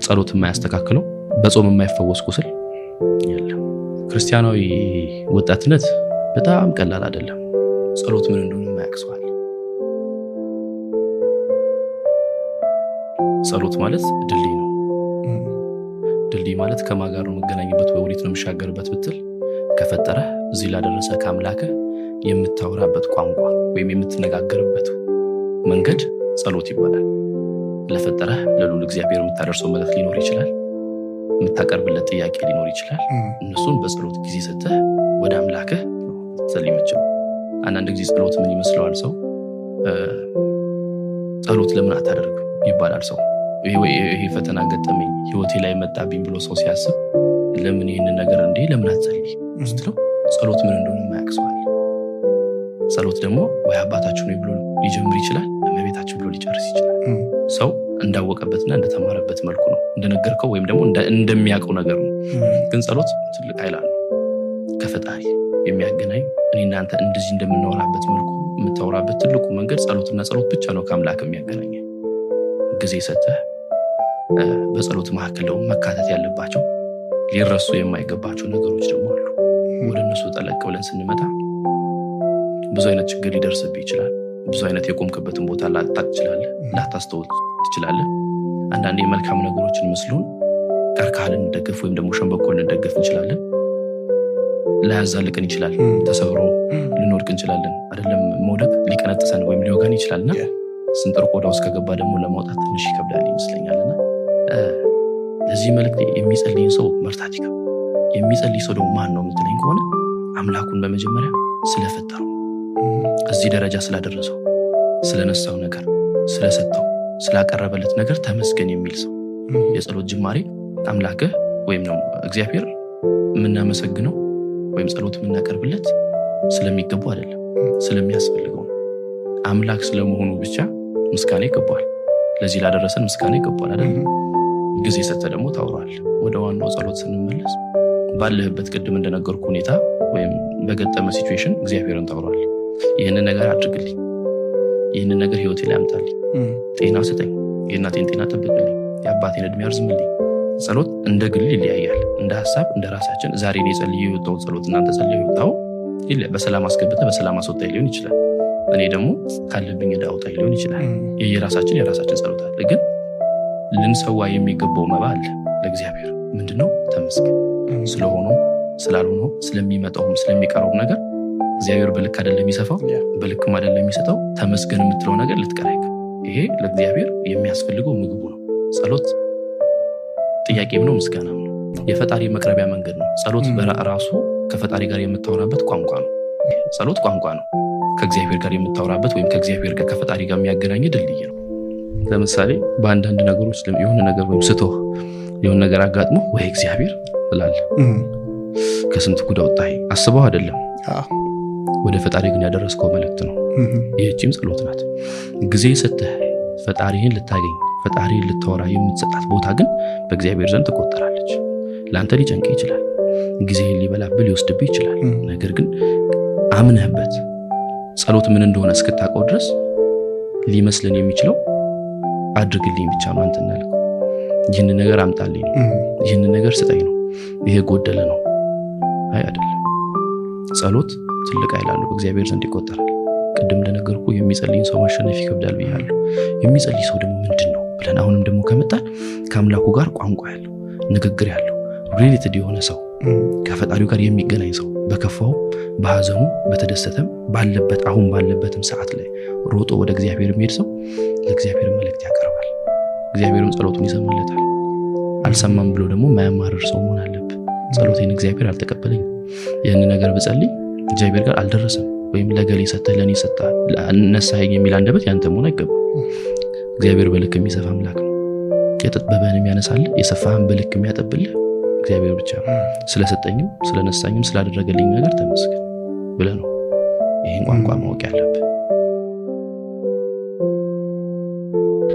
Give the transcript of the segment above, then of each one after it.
ጸሎት የማያስተካክለው በጾም የማይፈወስ ቁስል የለም። ክርስቲያናዊ ወጣትነት በጣም ቀላል አይደለም። ጸሎት ምን እንደሆነ የማያውቅ ጸሎት ማለት ድልድይ ነው። ድልድይ ማለት ከማጋር ነው መገናኘበት ወይ ወዴት ነው የምሻገርበት ብትል ከፈጠረ እዚህ ላደረሰ ከአምላክህ የምታወራበት ቋንቋ ወይም የምትነጋገርበት መንገድ ጸሎት ይባላል። ለፈጠረ ለልዑል እግዚአብሔር የምታደርሰው መልእክት ሊኖር ይችላል፣ የምታቀርብለት ጥያቄ ሊኖር ይችላል። እነሱን በጸሎት ጊዜ ሰጥተህ ወደ አምላክህ ጸልይ የምትችለው። አንዳንድ ጊዜ ጸሎት ምን ይመስለዋል ሰው? ጸሎት ለምን አታደርግም ይባላል ሰው። ይሄ ፈተና ገጠመኝ ህይወቴ ላይ መጣብኝ ብሎ ሰው ሲያስብ ለምን ይህንን ነገር እንዴ ለምን አትጸልይ ስትለው ጸሎት ምን እንደሆነ የማያውቅ ሰው አለ። ጸሎት ደግሞ ወይ አባታችሁ ነው ብሎ ሊጀምር ይችላል፣ እመቤታችሁ ብሎ ሊጨርስ ይችላል። ሰው እንዳወቀበትና እንደተማረበት መልኩ ነው እንደነገርከው ወይም ደግሞ እንደሚያውቀው ነገር ነው። ግን ጸሎት ትልቅ ኃይል አለው ከፈጣሪ የሚያገናኝ። እኔ እናንተ እንደዚህ እንደምናወራበት መልኩ የምታወራበት ትልቁ መንገድ ጸሎትና ጸሎት ብቻ ነው ከአምላክ የሚያገናኝ። ጊዜ ሰጥተህ በጸሎት መካከል ደግሞ መካተት ያለባቸው ሊረሱ የማይገባቸው ነገሮች ደግሞ አሉ። ወደ እነሱ ጠለቅ ብለን ስንመጣ ብዙ አይነት ችግር ሊደርስብህ ይችላል። ብዙ አይነት የቆምክበትን ቦታ ላታቅ ትችላለህ፣ ላታስተውል ትችላለህ። አንዳንዴ መልካም ነገሮችን መስሉን ቀርከሃን እንደግፍ ወይም ደግሞ ሸንበቆን እንደግፍ እንችላለን። ላያዛልቅን ይችላል፣ ተሰብሮ ልንወድቅ እንችላለን። አይደለም መውደቅ ሊቀነጥሰን ወይም ሊወጋን ይችላልና ስንጥር ቆዳ ውስጥ ከገባ ደግሞ ለማውጣት ትንሽ ይከብዳል ይመስለኛልና ለዚህ መልእክት የሚጸልይ ሰው መርታት ይከብዳል። የሚጸልይ ሰው ደግሞ ማን ነው የምትለኝ ከሆነ አምላኩን በመጀመሪያ ስለፈጠረው እዚህ ደረጃ ስላደረሰው ስለነሳው ነገር ስለሰጠው ስላቀረበለት ነገር ተመስገን የሚል ሰው። የጸሎት ጅማሬ አምላክህ ወይም ነው እግዚአብሔር የምናመሰግነው ወይም ጸሎት የምናቀርብለት ስለሚገባው አይደለም፣ ስለሚያስፈልገው አምላክ ስለመሆኑ ብቻ ምስጋና ይገባዋል። ለዚህ ላደረሰን ምስጋና ይገባዋል አይደል? ጊዜ ሰጥተህ ደግሞ ታውራል። ወደ ዋናው ጸሎት ስንመለስ ባለህበት ቅድም እንደነገርኩ ሁኔታ ወይም በገጠመ ሲቹዌሽን እግዚአብሔርን ታውራል። ይህንን ነገር አድርግልኝ፣ ይህንን ነገር ህይወቴ ላይ አምጣልኝ፣ ጤና ስጠኝ፣ የእናቴን ጤና ጠብቅልኝ፣ የአባቴን እድሜ አርዝምልኝ። ጸሎት እንደ ግል ይለያያል፣ እንደ ሀሳብ እንደ ራሳችን። ዛሬ እኔ ጸልዬ የወጣው ጸሎት እናንተ ጸልዬ የወጣው በሰላም አስገብተህ በሰላም አስወጣኝ ሊሆን ይችላል። እኔ ደግሞ ካለብኝ ዕዳ አውጣኝ ሊሆን ይችላል። የራሳችን ጸሎት አለ። ግን ልንሰዋ የሚገባው መባ አለ ለእግዚአብሔር። ምንድነው? ተመስገን። ስለሆነው ስላልሆነው ስለሚመጣውም ስለሚቀረውም ነገር እግዚአብሔር በልክ አይደለም የሚሰፋው፣ በልክም አይደለም የሚሰጠው። ተመስገን የምትለው ነገር ልትቀራይክ። ይሄ ለእግዚአብሔር የሚያስፈልገው ምግቡ ነው። ጸሎት ጥያቄም ነው፣ ምስጋናም ነው። የፈጣሪ መቅረቢያ መንገድ ነው። ጸሎት በራሱ ከፈጣሪ ጋር የምታወራበት ቋንቋ ነው። ጸሎት ቋንቋ ነው፣ ከእግዚአብሔር ጋር የምታወራበት ወይም ከእግዚአብሔር ጋር ከፈጣሪ ጋር የሚያገናኝ ድልድይ ነው። ለምሳሌ በአንዳንድ ነገሮች የሆነ ነገር ወይም ስትሆ የሆነ ነገር አጋጥሞ ወይ እግዚአብሔር ትላለህ። ከስንት ጉድ አወጣኸኝ አስበው አይደለም፣ ወደ ፈጣሪ ግን ያደረስከው መልእክት ነው። ይህችም ጸሎት ናት። ጊዜ ሰጥተህ ፈጣሪህን ልታገኝ ፈጣሪህን ልታወራ የምትሰጣት ቦታ ግን በእግዚአብሔር ዘንድ ትቆጠራለች። ለአንተ ሊጨንቅ ይችላል፣ ጊዜህን ሊበላብህ ሊወስድብህ ይችላል። ነገር ግን አምነህበት ጸሎት ምን እንደሆነ እስክታውቀው ድረስ ሊመስልን የሚችለው አድርግልኝ ብቻ ነው። አንተ እናልከው ይህንን ነገር አምጣልኝ ነው፣ ይህንን ነገር ስጠኝ ነው፣ ይሄ ጎደለ ነው አይደለም። ጸሎት ትልቅ ኃይል አለው፣ በእግዚአብሔር ዘንድ ይቆጠራል። ቅድም እንደነገርኩ የሚጸልይን ሰው ማሸነፍ ይከብዳል ብያለሁ። የሚጸልይ ሰው ደግሞ ምንድን ነው ብለን አሁንም ደግሞ ከመጣን ከአምላኩ ጋር ቋንቋ ያለው ንግግር ያለው ሪሌትድ የሆነ ሰው፣ ከፈጣሪው ጋር የሚገናኝ ሰው፣ በከፋው በሐዘኑ በተደሰተም ባለበት አሁን ባለበትም ሰዓት ላይ ሮጦ ወደ እግዚአብሔር የሚሄድ ሰው ለእግዚአብሔር መልእክት ያቀርባል። እግዚአብሔርም ጸሎቱን ይሰማለታል። አልሰማም ብሎ ደግሞ ማያማርር ሰው መሆን አለበት። ጸሎቴን እግዚአብሔር አልተቀበለኝም፣ ይህን ነገር ብጸልይ እግዚአብሔር ጋር አልደረሰም ወይም ለገሌ ሰጠህ ለኔ ሰጠህ ነሳኸኝ የሚል አንደበት ያንተ መሆን አይገባም። እግዚአብሔር በልክ የሚሰፋ አምላክ ነው። የጠበበህንም ያነሳልህ የሰፋህን በልክ የሚያጠብልህ እግዚአብሔር ብቻ ነው። ስለሰጠኝም ስለነሳኝም ስላደረገልኝ ነገር ተመስገን ብለህ ነው ይህን ቋንቋ ማወቅ ያለብህ።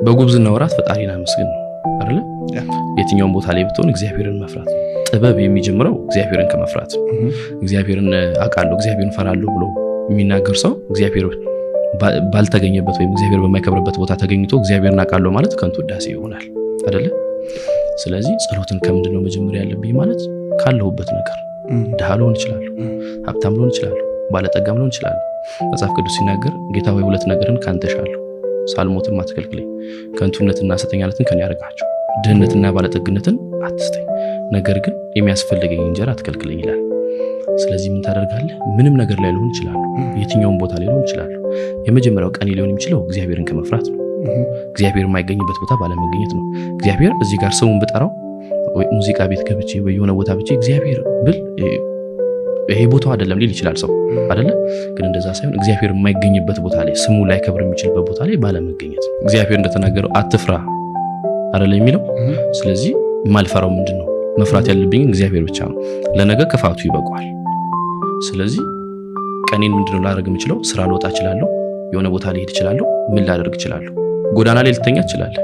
በጉብዝና ወራት ፈጣሪን አመስግን ነው አይደል? የትኛውም ቦታ ላይ ብትሆን እግዚአብሔርን መፍራት። ጥበብ የሚጀምረው እግዚአብሔርን ከመፍራት። እግዚአብሔርን አውቃለሁ እግዚአብሔርን ፈራለሁ ብሎ የሚናገር ሰው እግዚአብሔር ባልተገኘበት ወይም እግዚአብሔር በማይከብርበት ቦታ ተገኝቶ እግዚአብሔርን አውቃለሁ ማለት ከንቱ ውዳሴ ይሆናል አይደል? ስለዚህ ጸሎትን ከምንድነው መጀመሪያ ያለብኝ ማለት ካለሁበት ነገር ድሃ ልሆን እችላለሁ፣ ሀብታም ልሆን እችላለሁ፣ ባለጠጋም ልሆን እችላለሁ። መጽሐፍ ቅዱስ ሲናገር ጌታ ሆይ ሁለት ነገርን ካንተ ሻለሁ፣ ሳልሞትም አትከልክለኝ፣ ከንቱነትና ሐሰተኛነትን ከኔ አርቃቸው፣ ድህነትና ባለጠግነትን አትስጠኝ፣ ነገር ግን የሚያስፈልገኝ እንጀራ አትከልክለኝ ይላል። ስለዚህ ምን ታደርጋለህ? ምንም ነገር ላይ ሊሆን ይችላል፣ የትኛውም ቦታ ላይ ሊሆን ይችላል። የመጀመሪያው ቀን ሊሆን የሚችለው እግዚአብሔርን ከመፍራት ነው። እግዚአብሔር የማይገኝበት ቦታ ባለመገኘት ነው። እግዚአብሔር እዚህ ጋር ስሙን ብጠራው ወይ ሙዚቃ ቤት ገብቼ ወይ የሆነ ቦታ ብቻ እግዚአብሔር ብል ይሄ ቦታው አይደለም ሊል ይችላል ሰው አይደለ? ግን እንደዛ ሳይሆን እግዚአብሔር የማይገኝበት ቦታ ላይ ስሙ ላይ ከብር የሚችልበት ቦታ ላይ ባለመገኘት ነው። እግዚአብሔር እንደተናገረው አትፍራ አይደለ የሚለው። ስለዚህ ማልፈራው ምንድነው? መፍራት ያለብኝ እግዚአብሔር ብቻ ነው። ለነገ ክፋቱ ይበቃዋል። ስለዚህ ቀኔን ምንድነው ላደርግ የምችለው? ስራ ልወጣ እችላለሁ፣ የሆነ ቦታ ልሄድ እችላለሁ፣ ምን ላደርግ እችላለሁ? ጎዳና ላይ ልተኛ እችላለሁ፣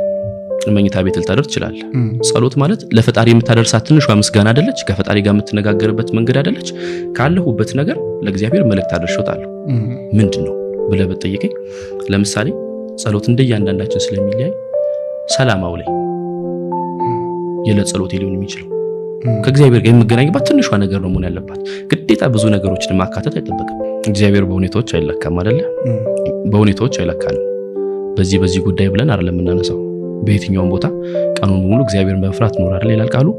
መኝታ ቤት ልታደር እችላለሁ። ጸሎት ማለት ለፈጣሪ የምታደርሳት ትንሿ ምስጋና አይደለች? ከፈጣሪ ጋር የምትነጋገርበት መንገድ አይደለች? ካለሁበት ነገር ለእግዚአብሔር መልእክት አድርሾታለሁ። ምንድነው ብለህ ብትጠይቀኝ፣ ለምሳሌ ጸሎት እንደያንዳንዳችን ስለሚለያይ ሰላማው ላይ የዕለት ጸሎት ሊሆን የሚችለው ከእግዚአብሔር ጋር የምገናኝባት ትንሿ ነገር ነው መሆን ያለባት። ግዴታ ብዙ ነገሮችን ማካተት አይጠበቅም። እግዚአብሔር በሁኔታዎች አይለካም አይደለ? በሁኔታዎች አይለካንም። በዚህ ጉዳይ ብለን አይደለም የምናነሳው። በየትኛውም ቦታ ቀኑን ሙሉ እግዚአብሔርን በመፍራት ኖር አይደል ይላል ቃሉ።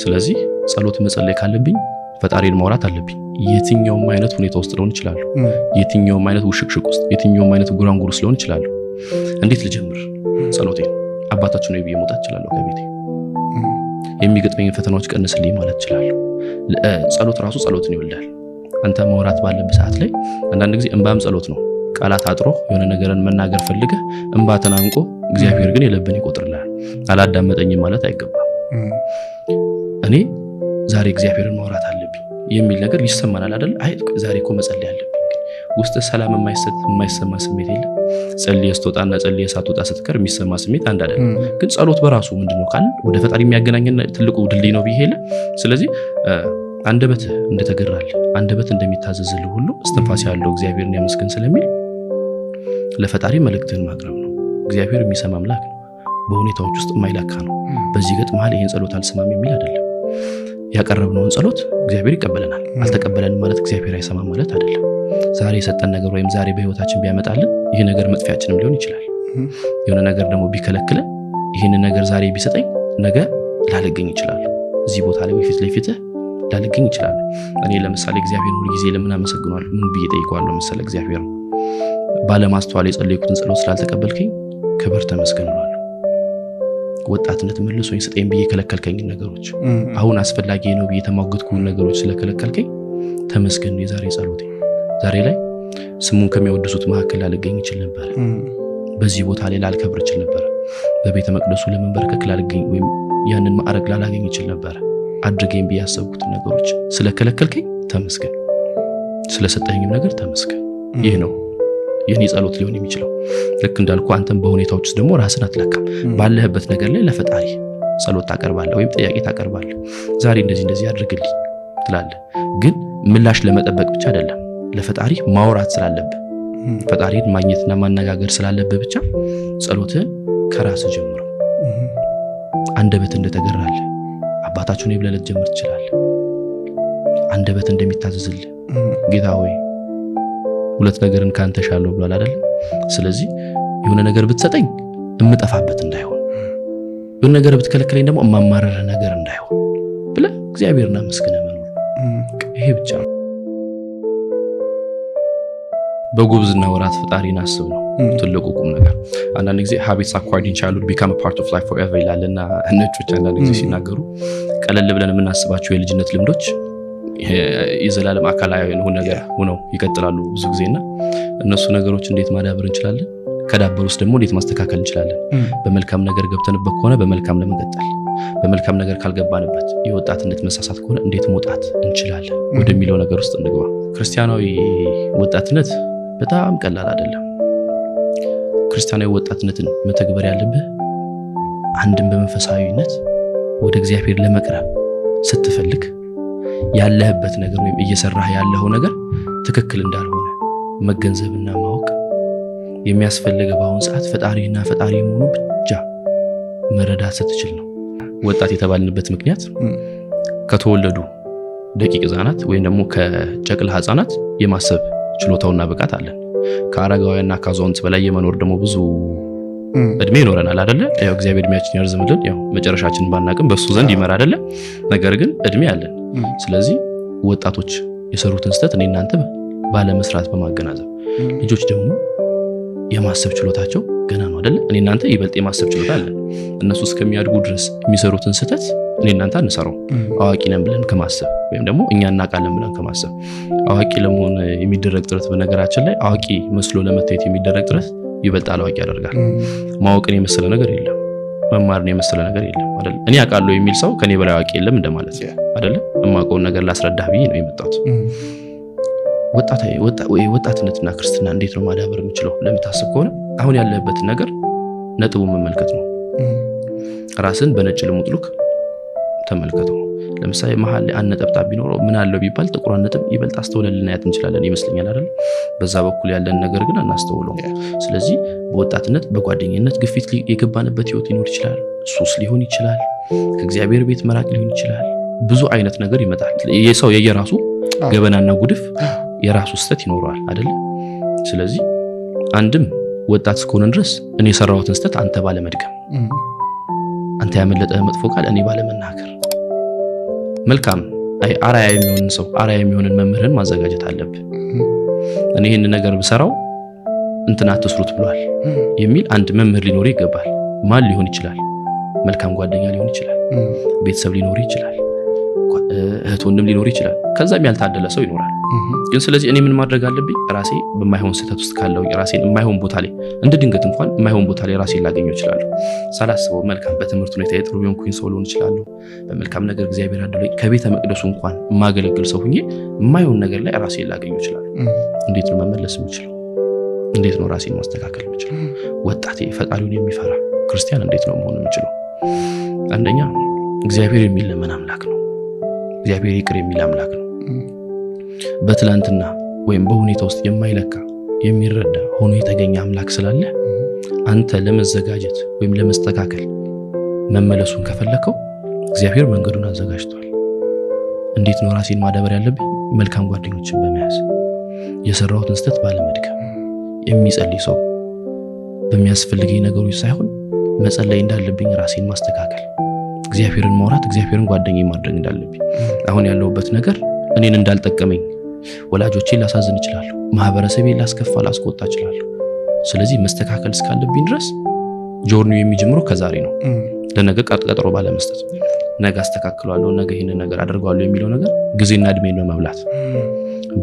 ስለዚህ ጸሎት መጸለይ ካለብኝ ፈጣሪን ማውራት አለብኝ። የትኛውም አይነት ሁኔታ ውስጥ ሊሆን ይችላል፣ የትኛውም አይነት ውሽቅሽቅ ውስጥ፣ የትኛውም አይነት ጉራንጉር ውስጥ ሊሆን ይችላል። እንዴት ልጀምር ጸሎቴን? አባታችን ነው ብዬ መውጣት እችላለሁ ከቤቴ። የሚገጥመኝ ፈተናዎች ቀንስልኝ ማለት እችላለሁ። ጸሎት ራሱ ጸሎትን ይወልዳል። አንተ ማውራት ባለበት ሰዓት ላይ አንዳንድ ጊዜ እንባም ጸሎት ነው። ቃላት አጥሮ የሆነ ነገርን መናገር ፈልገ እንባ ተናንቆ እግዚአብሔር ግን የልብን ይቆጥርልሃል። አላዳመጠኝም ማለት አይገባም። እኔ ዛሬ እግዚአብሔርን ማውራት አለብኝ የሚል ነገር ይሰማናል አይደል? አይ ዛሬ እኮ መጸለይ አለብኝ። ውስጥ ሰላም የማይሰማ ስሜት የለም። ጸልየ ስትወጣና ጸልየ ሳትወጣ ስትቀር የሚሰማ ስሜት አንድ አይደለም። ግን ጸሎት በራሱ ምንድነው ካልን ወደ ፈጣሪ የሚያገናኘን ትልቁ ድልድይ ነው ብዬ ስለዚህ አንደበት እንደተገራል አንደበት እንደሚታዘዝልህ ሁሉ እስትንፋስ ያለው እግዚአብሔርን ያመስገን ስለሚል ለፈጣሪ መልእክትን ማቅረብ ነው። እግዚአብሔር የሚሰማ አምላክ ነው። በሁኔታዎች ውስጥ የማይለካ ነው። በዚህ ገጥ መሃል ይሄን ጸሎት አልሰማም የሚል አይደለም። ያቀረብነውን ጸሎት እግዚአብሔር ይቀበለናል። አልተቀበለንም ማለት እግዚአብሔር አይሰማም ማለት አይደለም። ዛሬ የሰጠን ነገር ወይም ዛሬ በህይወታችን ቢያመጣልን ይሄ ነገር መጥፊያችንም ሊሆን ይችላል። የሆነ ነገር ደግሞ ቢከለክለን ይሄን ነገር ዛሬ ቢሰጠኝ ነገ ላልገኝ ይችላል። እዚህ ቦታ ላይ ፊት ለፊት ላልገኝ ይችላል። እኔ ለምሳሌ እግዚአብሔር ሁሉ ጊዜ ለምን አመሰግናለሁ? ምን ብዬ ጠይቀዋለሁ መሰለ? እግዚአብሔር ባለማስተዋል የጸለይኩትን ጸሎት ስላልተቀበልከኝ ክብር ተመስገን እላለሁ። ወጣትነት መልሶኝ ስጠኝ ብዬ ከለከልከኝ ነገሮች፣ አሁን አስፈላጊ ነው ብዬ ተሟገትኩኝ ነገሮች ስለከለከልከኝ ተመስገን ነው የዛሬ ጸሎቴ። ዛሬ ላይ ስሙን ከሚያወድሱት መካከል ላልገኝ ይችል ነበር። በዚህ ቦታ ላይ ላልከብር ይችል ነበር። በቤተ መቅደሱ ለመንበርከክ ላልገኝ ወይም ያንን ማዕረግ ላላገኝ ይችል ነበር። አድርገኝ ብዬ ያሰብኩት ነገሮች ስለከለከልከኝ ተመስገን፣ ስለሰጠኝም ነገር ተመስገን። ይህ ነው የኔ ጸሎት ሊሆን የሚችለው። ልክ እንዳልኩ አንተም በሁኔታዎች ውስጥ ደግሞ ራስን አትለካም። ባለህበት ነገር ላይ ለፈጣሪ ጸሎት ታቀርባለህ ወይም ጥያቄ ታቀርባለህ። ዛሬ እንደዚህ አድርግልኝ ትላለህ። ግን ምላሽ ለመጠበቅ ብቻ አይደለም፣ ለፈጣሪ ማውራት ስላለብህ፣ ፈጣሪን ማግኘትና ማነጋገር ስላለብህ ብቻ ጸሎትህን ከራስ ጀምሮ አንደበት እንደተገራለ አባታችሁ ነው ብለህ ልትጀምር ትችላለህ። አንደበት እንደሚታዘዝልህ ጌታ ሆይ ሁለት ነገርን ካንተ ሻለሁ ብሏል አይደል? ስለዚህ የሆነ ነገር ብትሰጠኝ እምጠፋበት እንዳይሆን፣ የሆነ ነገር ብትከለክለኝ ደግሞ እማማረረ ነገር እንዳይሆን ብለህ እግዚአብሔርን አመስግነህ መኖር። ይሄ ብቻ ነው። በጉብዝና ወራት ፈጣሪን አስብ ነው ትልቁ ቁም ነገር። አንዳንድ ጊዜ habits acquired in childhood become a part of life forever ይላልና ነጮች አንዳንድ ጊዜ ሲናገሩ ቀለል ብለን የምናስባቸው የልጅነት ልምዶች የዘላለም አካላዊ ነገር ሆነው ይቀጥላሉ ብዙ ጊዜና እነሱ ነገሮች እንዴት ማዳበር እንችላለን? ከዳበሩስ ደግሞ እንዴት ማስተካከል እንችላለን? በመልካም ነገር ገብተንበት ከሆነ በመልካም ለመቀጠል፣ በመልካም ነገር ካልገባንበት የወጣትነት መሳሳት ከሆነ እንዴት መውጣት እንችላለን ወደሚለው ነገር ውስጥ እንግባ። ክርስቲያናዊ ወጣትነት በጣም ቀላል አይደለም። ክርስቲያናዊ ወጣትነትን መተግበር ያለብህ አንድም በመንፈሳዊነት ወደ እግዚአብሔር ለመቅረብ ስትፈልግ ያለህበት ነገር ወይም እየሰራህ ያለው ነገር ትክክል እንዳልሆነ መገንዘብና ማወቅ የሚያስፈልገው በአሁን ሰዓት ፈጣሪና ፈጣሪ መሆኑ ብቻ መረዳት ስትችል ነው። ወጣት የተባልንበት ምክንያት ከተወለዱ ደቂቅ ህፃናት ወይም ደግሞ ከጨቅላ ህፃናት የማሰብ ችሎታውና ብቃት አለን። ከአረጋውያንና ከአዛውንት በላይ የመኖር ደግሞ ብዙ እድሜ ይኖረናል አይደለ? ያው እግዚአብሔር እድሜያችን ያርዝምልን። ያው መጨረሻችንን ባናቅም በሱ ዘንድ ይመራ አይደለ? ነገር ግን እድሜ አለን። ስለዚህ ወጣቶች የሰሩትን ስህተት እኔ እናንተ ባለመስራት በማገናዘብ ልጆች ደግሞ የማሰብ ችሎታቸው ገና ነው አይደለ? እኔ እናንተ ይበልጥ የማሰብ ችሎታ አለን። እነሱ እስከሚያድጉ ድረስ የሚሰሩትን ስህተት እኔ እናንተ አንሰራው። አዋቂ ነን ብለን ከማሰብ ወይም ደግሞ እኛ እናውቃለን ብለን ከማሰብ አዋቂ ለመሆን የሚደረግ ጥረት፣ በነገራችን ላይ አዋቂ መስሎ ለመታየት የሚደረግ ጥረት ይበልጥ አላዋቂ ያደርጋል። ማወቅን የመሰለ ነገር የለም፣ መማርን የመሰለ ነገር የለም አይደል? እኔ አውቃለሁ የሚል ሰው ከኔ በላይ አዋቂ የለም እንደማለት አይደለ? የማውቀውን ነገር ላስረዳህ ብዬ ነው የመጣሁት። ወጣትነትና ክርስትና እንዴት ነው ማዳበር የምችለው ለምታስብ ከሆነ አሁን ያለህበትን ነገር ነጥቡ መመልከት ነው። ራስን በነጭ ልሙጥሉክ ተመልከተው። ለምሳሌ መሃል ላይ አንድ ነጠብጣብ ቢኖረው ምን አለው ቢባል ጥቁር ነጥብ ይበልጥ አስተውለን ልናያት እንችላለን ይመስለኛል አይደል? በዛ በኩል ያለን ነገር ግን አናስተውለው። ስለዚህ በወጣትነት በጓደኝነት ግፊት የገባንበት ህይወት ሊኖር ይችላል። ሱስ ሊሆን ይችላል። ከእግዚአብሔር ቤት መራቅ ሊሆን ይችላል። ብዙ አይነት ነገር ይመጣል። የሰው የየራሱ ገበናና ጉድፍ የራሱ ስተት ይኖረዋል አይደል? ስለዚህ አንድም ወጣት እስከሆነ ድረስ እኔ የሰራሁትን ስተት አንተ ባለመድገም፣ አንተ ያመለጠ መጥፎ ቃል እኔ ባለመናገር፣ መልካም አራያ የሚሆንን ሰው አራያ የሚሆንን መምህርን ማዘጋጀት አለብህ። እኔ ይሄን ነገር ብሰራው እንትና አትስሩት ብሏል የሚል አንድ መምህር ሊኖር ይገባል። ማን ሊሆን ይችላል? መልካም ጓደኛ ሊሆን ይችላል። ቤተሰብ ሊኖር ይችላል። እህት ወንድም ሊኖር ይችላል። ከዛም ያልታደለ ሰው ይኖራል። ግን ስለዚህ እኔ ምን ማድረግ አለብኝ? ራሴ በማይሆን ስህተት ውስጥ ካለው ራሴን የማይሆን ቦታ ላይ እንደ ድንገት እንኳን የማይሆን ቦታ ላይ ራሴን ላገኘው እችላለሁ። ሳላስበው መልካም በትምህርት ሁኔታ የጥሩ የሆንኩኝ ሰው ልሆን እችላለሁ። በመልካም ነገር እግዚአብሔር አድሎኝ ከቤተ መቅደሱ እንኳን የማገለግል ሰው ሁኜ የማይሆን ነገር ላይ ራሴን ላገኘው እችላለሁ። እንዴት ነው መመለስ የምችለው? እንዴት ነው ራሴን ማስተካከል የምችለው? ወጣቴ ፈጣሪውን የሚፈራ ክርስቲያን እንዴት ነው መሆን የምችለው? አንደኛ እግዚአብሔር የሚለመን አምላክ ነው። እግዚአብሔር ይቅር የሚል አምላክ ነው። በትላንትና ወይም በሁኔታ ውስጥ የማይለካ የሚረዳ ሆኖ የተገኘ አምላክ ስላለ አንተ ለመዘጋጀት ወይም ለመስተካከል መመለሱን ከፈለከው እግዚአብሔር መንገዱን አዘጋጅቷል። እንዴት ነው ራሴን ማዳበር ያለብኝ? መልካም ጓደኞችን በመያዝ የሰራሁትን ስህተት ባለመድገም፣ የሚጸልይ ሰው በሚያስፈልገኝ ነገሮች ሳይሆን መጸለይ እንዳለብኝ ራሴን ማስተካከል፣ እግዚአብሔርን ማውራት፣ እግዚአብሔርን ጓደኛዬ ማድረግ እንዳለብኝ። አሁን ያለሁበት ነገር እኔን እንዳልጠቀመኝ ወላጆቼን ላሳዝን እችላለሁ፣ ማህበረሰቤን ላስከፋ ላስቆጣ እችላለሁ። ስለዚህ መስተካከል እስካለብኝ ድረስ ጆርኒው የሚጀምረው ከዛሬ ነው። ለነገ ቀጠሮ ባለመስጠት ነገ አስተካክላለሁ፣ ነገ ይሄንን ነገር አደርጋለሁ የሚለው ነገር ጊዜና እድሜን በመብላት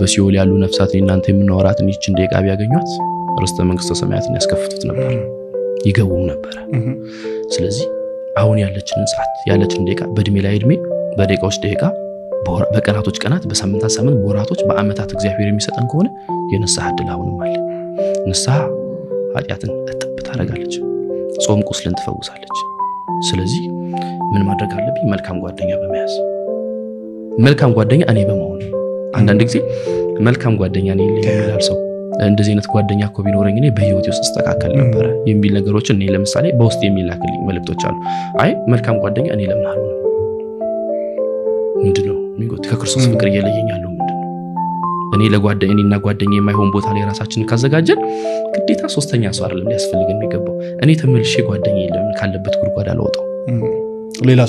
በሲኦል ያሉ ነፍሳት እናንተ የምናወራትን ይህችን ደቂቃ ቢያገኟት ርስተ መንግስተ ሰማያትን ያስከፍቱት ነበር፣ ይገቡም ነበር። ስለዚህ አሁን ያለችንን ሰዓት ያለችን ደቂቃ በእድሜ ላይ እድሜ፣ በደቂቃዎች ደቂቃ፣ በቀናቶች ቀናት፣ በሳምንታት ሳምንት፣ በወራቶች በአመታት እግዚአብሔር የሚሰጠን ከሆነ የንስሐ ዕድል አሁንም አለ። ንስሐ ኃጢአትን እጥብ ታደርጋለች፣ ጾም ቁስልን ትፈውሳለች። ስለዚህ ምን ማድረግ አለብኝ? መልካም ጓደኛ በመያዝ መልካም ጓደኛ እኔ በመሆን አንዳንድ ጊዜ መልካም ጓደኛ ነኝ ይላል ሰው። እንደዚህ አይነት ጓደኛ እኮ ቢኖረኝ እኔ በህይወቴ ውስጥ ተስተካከል ነበር የሚል ነገሮችን እኔ ለምሳሌ በውስጥ የሚላክልኝ መልእክቶች አሉ። አይ መልካም ጓደኛ እኔ ለምን አልሆንም? ምንድነው የሚጎት ከክርስቶስ ፍቅር እየለየኝ ያለው ምንድነው? እኔ ለጓደኛና ጓደኛ የማይሆን ቦታ ላይ ራሳችንን ካዘጋጀን ግዴታ ሶስተኛ ሰው አይደለም ሊያስፈልገን የሚገባው። እኔ ተመልሼ ጓደኛ የለም ካለበት ጉድጓድ አልወጣው ሌላ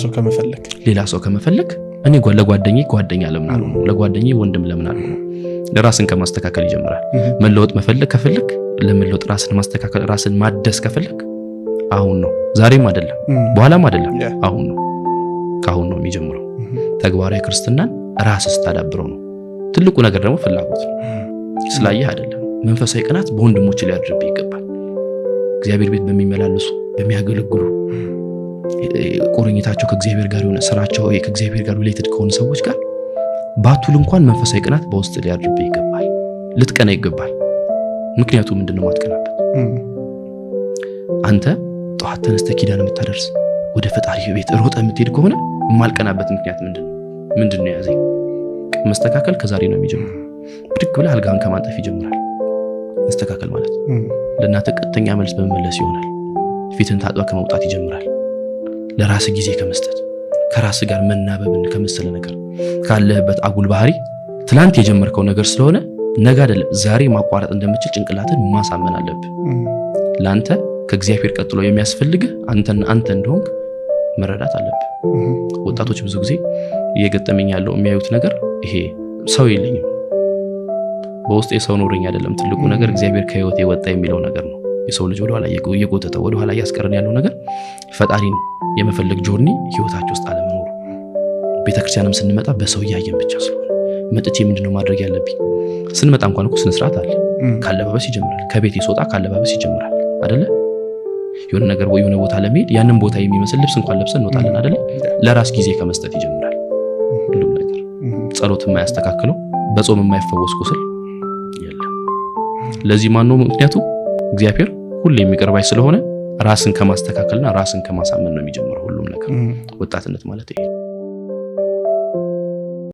ሰው ከመፈለግ እኔ ለጓደኛዬ ጓደኛ ለምን አልሆንም? ለጓደኛዬ ወንድም ለምን አልሆንም? ለራስን ከማስተካከል ይጀምራል። መለወጥ መፈለግ ከፈለግ ለመለወጥ ራስን ማስተካከል ራስን ማደስ ከፈለግ አሁን ነው፣ ዛሬም አይደለም፣ በኋላም አይደለም፣ አሁን ነው። ካሁን ነው የሚጀምረው። ተግባራዊ ክርስትናን ራስ ስታዳብረው ነው። ትልቁ ነገር ደግሞ ፍላጎት ነው። ስላየህ አይደለም። መንፈሳዊ ቅናት በወንድሞች ላይ ያድርብህ ይገባል። እግዚአብሔር ቤት በሚመላለሱ በሚያገለግሉ ቁርኝታቸው ከእግዚአብሔር ጋር የሆነ ስራቸው ከእግዚአብሔር ጋር ሪሌትድ ከሆኑ ሰዎች ጋር ባቱል እንኳን መንፈሳዊ ቅናት በውስጥ ላይ ያድርብህ ይገባል። ልትቀና ይገባል። ምክንያቱም ምንድነው ማትቀናበት? አንተ ጠዋት ተነስተህ ኪዳን የምታደርስ ወደ ፈጣሪ ቤት ሮጠ የምትሄድ ከሆነ የማልቀናበት ምክንያት ምንድነው ያዘኝ? መስተካከል ከዛሬ ነው የሚጀምረው። ብድግ ብለህ አልጋህን ከማንጠፍ ይጀምራል መስተካከል ማለት። ለእናትህ ቀጥተኛ መልስ በመመለስ ይሆናል። ፊትን ታጥበህ ከመውጣት ይጀምራል። ለራስ ጊዜ ከመስጠት ከራስ ጋር መናበብን ከመሰለ ነገር ካለህበት አጉል ባህሪ ትላንት የጀመርከው ነገር ስለሆነ ነገ አይደለም ዛሬ ማቋረጥ እንደምችል ጭንቅላትን ማሳመን አለብህ። ላንተ ከእግዚአብሔር ቀጥሎ የሚያስፈልግህ አንተ እንደሆንክ መረዳት አለብህ። ወጣቶች ብዙ ጊዜ እየገጠመኝ ያለው የሚያዩት ነገር ይሄ ሰው የለኝም በውስጥ የሰው ኖረኝ አይደለም ትልቁ ነገር እግዚአብሔር ከህይወት የወጣ የሚለው ነገር ነው። የሰው ልጅ ወደ ኋላ እየጎተተ ወደ ኋላ ያስቀረን ያለው ነገር ፈጣሪን የመፈለግ ጆርኒ ህይወታቸው ውስጥ አለመኖሩ። ቤተክርስቲያንም ስንመጣ በሰው ያየን ብቻ ስለሆነ መጥቼ ምንድነው ማድረግ ያለብኝ? ስንመጣ እንኳን እኮ ስነ ስርዓት አለ። ካለባበስ ይጀምራል። ከቤት ይወጣ ካለባበስ ይጀምራል አይደለ? የሆነ ነገር ወይ የሆነ ቦታ ለመሄድ ያንን ቦታ የሚመስል ልብስ እንኳን ለብሰን እንወጣለን አይደለ? ለራስ ጊዜ ከመስጠት ይጀምራል ሁሉም ነገር። ጸሎት የማያስተካክለው በጾም የማይፈወስ ቁስል የለም። ለዚህ ማን ነው ምክንያቱ? እግዚአብሔር ሁሌ የሚቀርባይ ስለሆነ ራስን ከማስተካከልና ራስን ከማሳመን ነው የሚጀምረው ሁሉም ነገር። ወጣትነት ማለት ይሄ